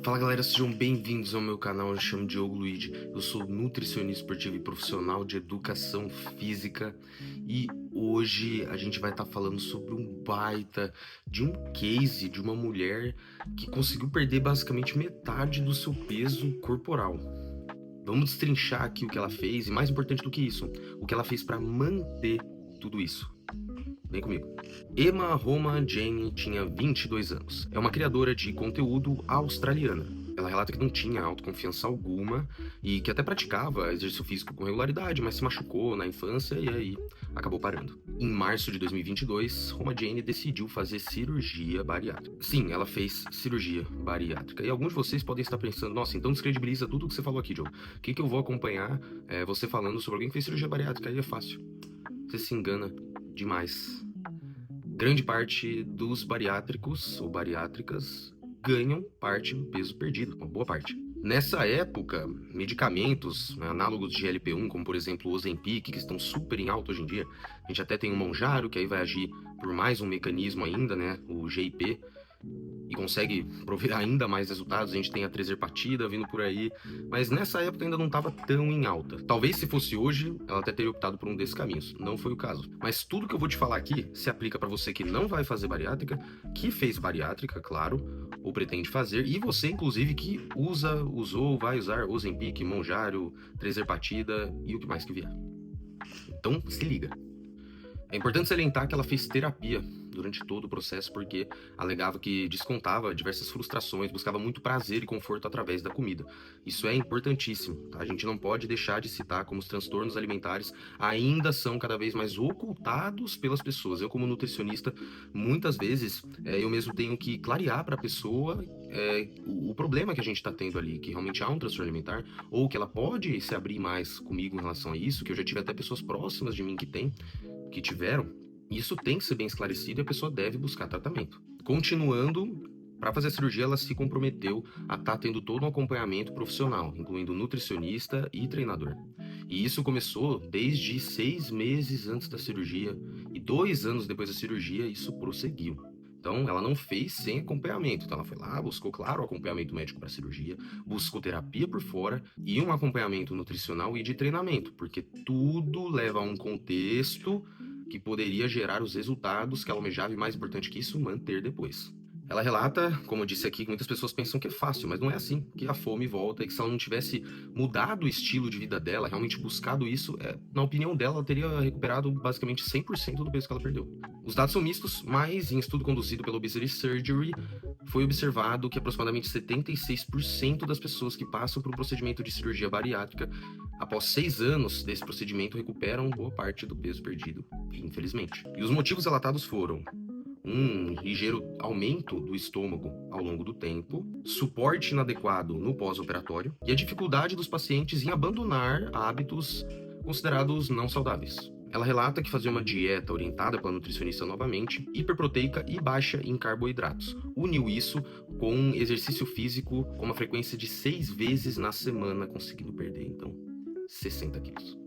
Fala galera, sejam bem-vindos ao meu canal. Eu me chamo Diogo Luigi, eu sou nutricionista esportivo e profissional de educação física e hoje a gente vai estar falando sobre um baita de um case de uma mulher que conseguiu perder basicamente metade do seu peso corporal. Vamos destrinchar aqui o que ela fez e, mais importante do que isso, o que ela fez para manter tudo isso. Vem comigo. Emma Roma Jane tinha 22 anos. É uma criadora de conteúdo australiana. Ela relata que não tinha autoconfiança alguma e que até praticava exercício físico com regularidade, mas se machucou na infância e aí acabou parando. Em março de 2022, Roma Jane decidiu fazer cirurgia bariátrica. Sim, ela fez cirurgia bariátrica. E alguns de vocês podem estar pensando, nossa, então descredibiliza tudo o que você falou aqui, Joe. O que eu vou acompanhar você falando sobre alguém que fez cirurgia bariátrica? Aí é fácil. Você se engana demais. Grande parte dos bariátricos ou bariátricas ganham parte do peso perdido, uma boa parte. Nessa época, medicamentos análogos de GLP-1, como por exemplo o Ozempic, que estão super em alta hoje em dia, a gente até tem o Mounjaro, que aí vai agir por mais um mecanismo ainda, né, o GIP, e consegue prover ainda mais resultados. A gente tem a Trezerpatida vindo por aí, mas nessa época ainda não estava tão em alta. Talvez se fosse hoje, ela até teria optado por um desses caminhos. Não foi o caso. Mas tudo que eu vou te falar aqui se aplica para você que não vai fazer bariátrica, que fez bariátrica, claro, ou pretende fazer, e você, inclusive, que usou, vai usar Ozempic, Mounjaro, Trezerpatida e o que mais que vier. Então, se liga. É importante salientar que ela fez terapia durante todo o processo porque alegava que descontava diversas frustrações, buscava muito prazer e conforto através da comida. Isso é importantíssimo, tá? A gente não pode deixar de citar como os transtornos alimentares ainda são cada vez mais ocultados pelas pessoas. Eu, como nutricionista, muitas vezes eu mesmo tenho que clarear para a pessoa o problema que a gente está tendo ali, que realmente há um transtorno alimentar, ou que ela pode se abrir mais comigo em relação a isso, que eu já tive até pessoas próximas de mim que tiveram, isso tem que ser bem esclarecido e a pessoa deve buscar tratamento. Continuando, para fazer a cirurgia, ela se comprometeu a estar tendo todo um acompanhamento profissional, incluindo nutricionista e treinador. E isso começou desde 6 meses antes da cirurgia e 2 anos depois da cirurgia, isso prosseguiu. Então, ela não fez sem acompanhamento. Então, ela foi lá, buscou, claro, o acompanhamento médico para a cirurgia, buscou terapia por fora e um acompanhamento nutricional e de treinamento, porque tudo leva a um contexto que poderia gerar os resultados que ela almejava e, mais importante que isso, manter depois. Ela relata, como eu disse aqui, que muitas pessoas pensam que é fácil, mas não é assim, que a fome volta e que se ela não tivesse mudado o estilo de vida dela, realmente buscado isso, na opinião dela, ela teria recuperado basicamente 100% do peso que ela perdeu. Os dados são mistos, mas em estudo conduzido pela Obesity Surgery, foi observado que aproximadamente 76% das pessoas que passam por um procedimento de cirurgia bariátrica, após 6 anos desse procedimento, recuperam boa parte do peso perdido, infelizmente. E os motivos relatados foram um ligeiro aumento do estômago ao longo do tempo, suporte inadequado no pós-operatório e a dificuldade dos pacientes em abandonar hábitos considerados não saudáveis. Ela relata que fazia uma dieta orientada pela nutricionista novamente, hiperproteica e baixa em carboidratos. Uniu isso com exercício físico com uma frequência de 6 vezes na semana, conseguindo perder, então, 60 quilos.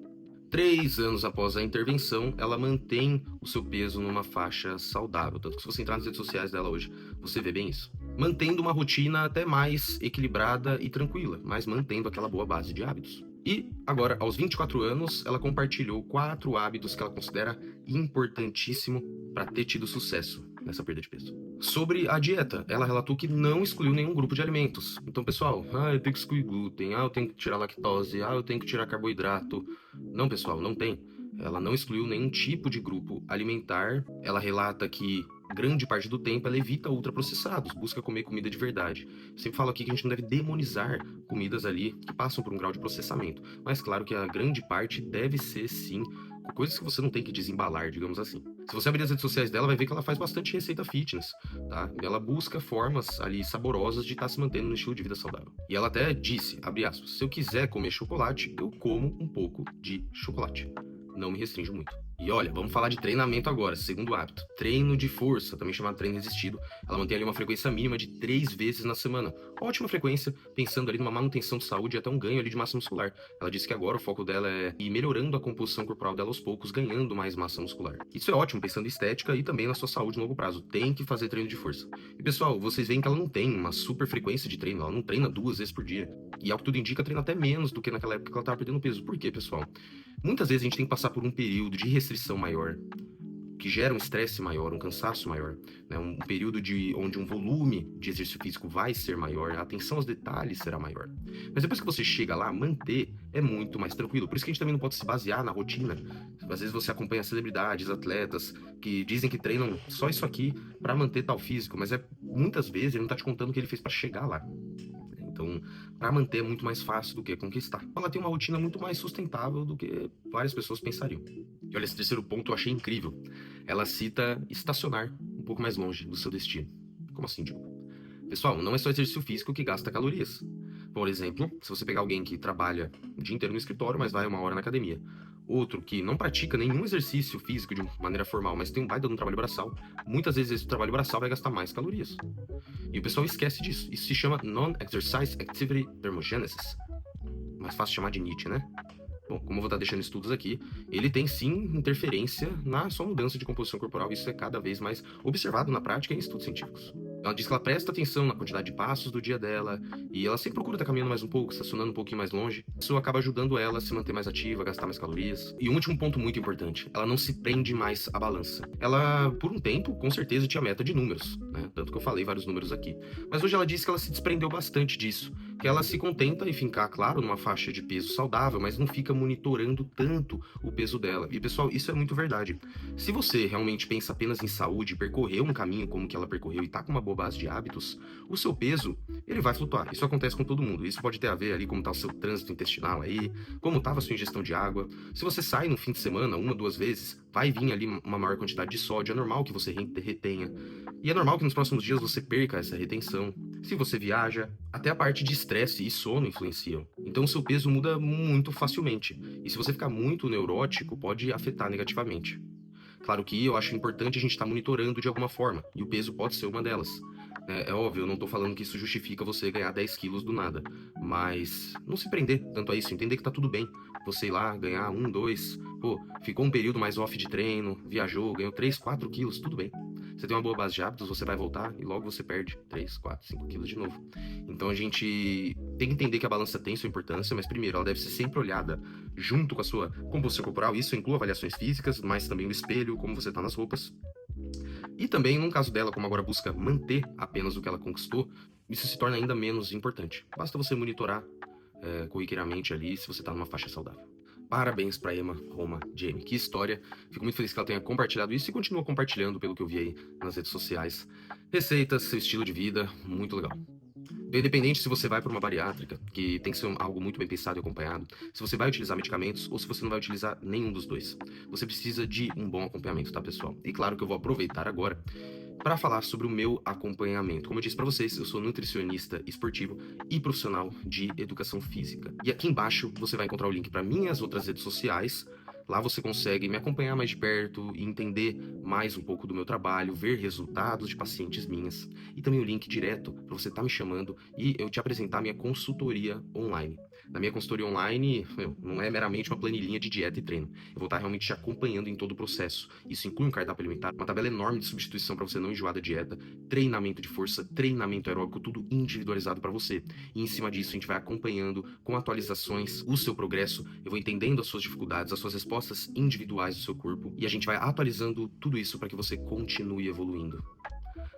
3 anos após a intervenção, ela mantém o seu peso numa faixa saudável. Tanto que se você entrar nas redes sociais dela hoje, você vê bem isso. Mantendo uma rotina até mais equilibrada e tranquila, mas mantendo aquela boa base de hábitos. E agora, aos 24 anos, ela compartilhou 4 hábitos que ela considera importantíssimo para ter tido sucesso nessa perda de peso. Sobre a dieta, ela relatou que não excluiu nenhum grupo de alimentos. Então, pessoal, eu tenho que excluir glúten, eu tenho que tirar lactose, eu tenho que tirar carboidrato. Não, pessoal, não tem. Ela não excluiu nenhum tipo de grupo alimentar. Ela relata que grande parte do tempo ela evita ultraprocessados, busca comer comida de verdade. Eu sempre falo aqui que a gente não deve demonizar comidas ali que passam por um grau de processamento. Mas claro que a grande parte deve ser, sim, coisas que você não tem que desembalar, digamos assim. Se você abrir as redes sociais dela, vai ver que ela faz bastante receita fitness, tá? Ela busca formas ali saborosas de estar se mantendo no estilo de vida saudável. E ela até disse, abre aspas, se eu quiser comer chocolate, eu como um pouco de chocolate. Não me restringo muito. E olha, vamos falar de treinamento agora, segundo hábito. Treino de força, também chamado treino resistido. Ela mantém ali uma frequência mínima de 3 vezes na semana. Ótima frequência, pensando ali numa manutenção de saúde e até um ganho ali de massa muscular. Ela disse que agora o foco dela é ir melhorando a composição corporal dela aos poucos, ganhando mais massa muscular. Isso é ótimo, pensando em estética e também na sua saúde no longo prazo. Tem que fazer treino de força. E pessoal, vocês veem que ela não tem uma super frequência de treino, ela não treina 2 vezes por dia. E ao que tudo indica, treina até menos do que naquela época que ela estava perdendo peso. Por quê, pessoal? Muitas vezes a gente tem que passar por um período de restrição maior, que gera um estresse maior, um cansaço maior, né? Um período onde um volume de exercício físico vai ser maior, a atenção aos detalhes será maior. Mas depois que você chega lá, manter é muito mais tranquilo. Por isso que a gente também não pode se basear na rotina. Às vezes você acompanha celebridades, atletas, que dizem que treinam só isso aqui para manter tal físico, mas muitas vezes ele não tá te contando o que ele fez para chegar lá. Então, para manter é muito mais fácil do que conquistar. Ela tem uma rotina muito mais sustentável do que várias pessoas pensariam. E olha, esse terceiro ponto eu achei incrível. Ela cita estacionar um pouco mais longe do seu destino. Como assim, Diogo? Pessoal, não é só exercício físico que gasta calorias. Por exemplo, se você pegar alguém que trabalha o dia inteiro no escritório, mas vai 1 hora na academia. Outro que não pratica nenhum exercício físico de maneira formal, mas tem um baita de um trabalho braçal, muitas vezes esse trabalho braçal vai gastar mais calorias. E o pessoal esquece disso. Isso se chama Non-Exercise Activity Thermogenesis. Mais fácil chamar de NEAT, né? Bom, como eu vou estar deixando estudos aqui, ele tem sim interferência na sua mudança de composição corporal. Isso é cada vez mais observado na prática em estudos científicos. Ela diz que ela presta atenção na quantidade de passos do dia dela e ela sempre procura estar caminhando mais um pouco, estacionando um pouquinho mais longe. Isso acaba ajudando ela a se manter mais ativa, a gastar mais calorias. E um último ponto muito importante, ela não se prende mais à balança. Ela, por um tempo, com certeza tinha meta de números, né? Tanto que eu falei vários números aqui. Mas hoje ela diz que ela se desprendeu bastante disso, que ela se contenta em ficar, claro, numa faixa de peso saudável, mas não fica monitorando tanto o peso dela. E pessoal, isso é muito verdade. Se você realmente pensa apenas em saúde, percorrer um caminho como que ela percorreu e tá com uma boa base de hábitos, o seu peso, ele vai flutuar. Isso acontece com todo mundo. Isso pode ter a ver ali como tá o seu trânsito intestinal aí, como tava a sua ingestão de água. Se você sai no fim de semana, 1, 2 vezes, vai vir ali uma maior quantidade de sódio. É normal que você retenha. E é normal que nos próximos dias você perca essa retenção. Se você viaja, até a parte de estresse e sono influenciam. Então o seu peso muda muito facilmente. E se você ficar muito neurótico, pode afetar negativamente. Claro que eu acho importante a gente estar monitorando de alguma forma, e o peso pode ser uma delas. É óbvio, eu não tô falando que isso justifica você ganhar 10 quilos do nada, mas não se prender tanto a isso, entender que tá tudo bem. Você ir lá, ganhar 1, 2, pô, ficou um período mais off de treino, viajou, ganhou 3, 4 quilos, tudo bem. Você tem uma boa base de hábitos, você vai voltar e logo você perde 3, 4, 5 quilos de novo. Então a gente tem que entender que a balança tem sua importância, mas primeiro ela deve ser sempre olhada junto com a sua composição corporal. Isso inclui avaliações físicas, mas também o espelho, como você tá nas roupas. E também, num caso dela, como agora busca manter apenas o que ela conquistou, isso se torna ainda menos importante. Basta você monitorar corriqueiramente ali se você tá numa faixa saudável. Parabéns pra Emma Roma Jamie. Que história. Fico muito feliz que ela tenha compartilhado isso e continua compartilhando pelo que eu vi aí nas redes sociais. Receitas, seu estilo de vida, muito legal. Então, independente se você vai para uma bariátrica, que tem que ser algo muito bem pensado e acompanhado, se você vai utilizar medicamentos ou se você não vai utilizar nenhum dos dois, você precisa de um bom acompanhamento, tá, pessoal? E claro que eu vou aproveitar agora para falar sobre o meu acompanhamento. Como eu disse para vocês, eu sou nutricionista esportivo e profissional de educação física. E aqui embaixo você vai encontrar o link para minhas outras redes sociais. Lá você consegue me acompanhar mais de perto e entender mais um pouco do meu trabalho, ver resultados de pacientes minhas e também o link direto para você estar me chamando e eu te apresentar minha consultoria online. Na minha consultoria online, não é meramente uma planilhinha de dieta e treino. Eu vou estar realmente te acompanhando em todo o processo. Isso inclui um cardápio alimentar, uma tabela enorme de substituição para você não enjoar da dieta, treinamento de força, treinamento aeróbico, tudo individualizado para você. E em cima disso a gente vai acompanhando com atualizações o seu progresso, eu vou entendendo as suas dificuldades, as suas respostas individuais do seu corpo e a gente vai atualizando tudo isso para que você continue evoluindo.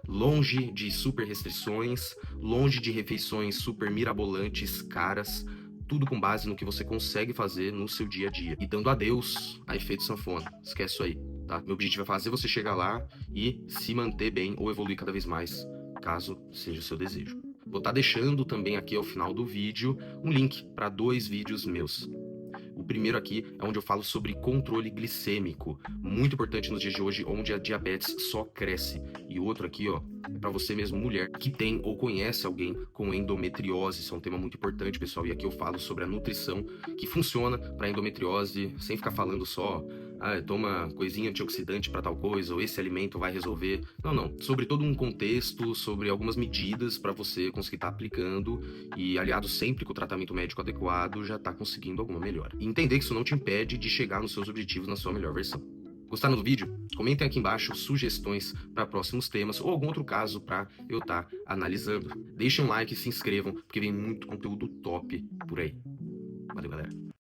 Longe de super restrições, longe de refeições super mirabolantes, caras, tudo com base no que você consegue fazer no seu dia a dia. E dando adeus a efeito sanfona. Esquece isso aí, tá? Meu objetivo é fazer você chegar lá e se manter bem ou evoluir cada vez mais, caso seja o seu desejo. Vou estar deixando também aqui ao final do vídeo um link para 2 vídeos meus. O primeiro aqui é onde eu falo sobre controle glicêmico, muito importante nos dias de hoje, onde a diabetes só cresce. E outro aqui, ó, é para você mesmo, mulher, que tem ou conhece alguém com endometriose. Isso é um tema muito importante, pessoal. E aqui eu falo sobre a nutrição que funciona para endometriose, sem ficar falando só, toma coisinha antioxidante para tal coisa, ou esse alimento vai resolver. Não, não. Sobre todo um contexto, sobre algumas medidas para você conseguir estar aplicando e aliado sempre com o tratamento médico adequado, já tá conseguindo alguma melhora. E entender que isso não te impede de chegar nos seus objetivos na sua melhor versão. Gostaram do vídeo? Comentem aqui embaixo sugestões para próximos temas ou algum outro caso para eu estar analisando. Deixem um like e se inscrevam, porque vem muito conteúdo top por aí.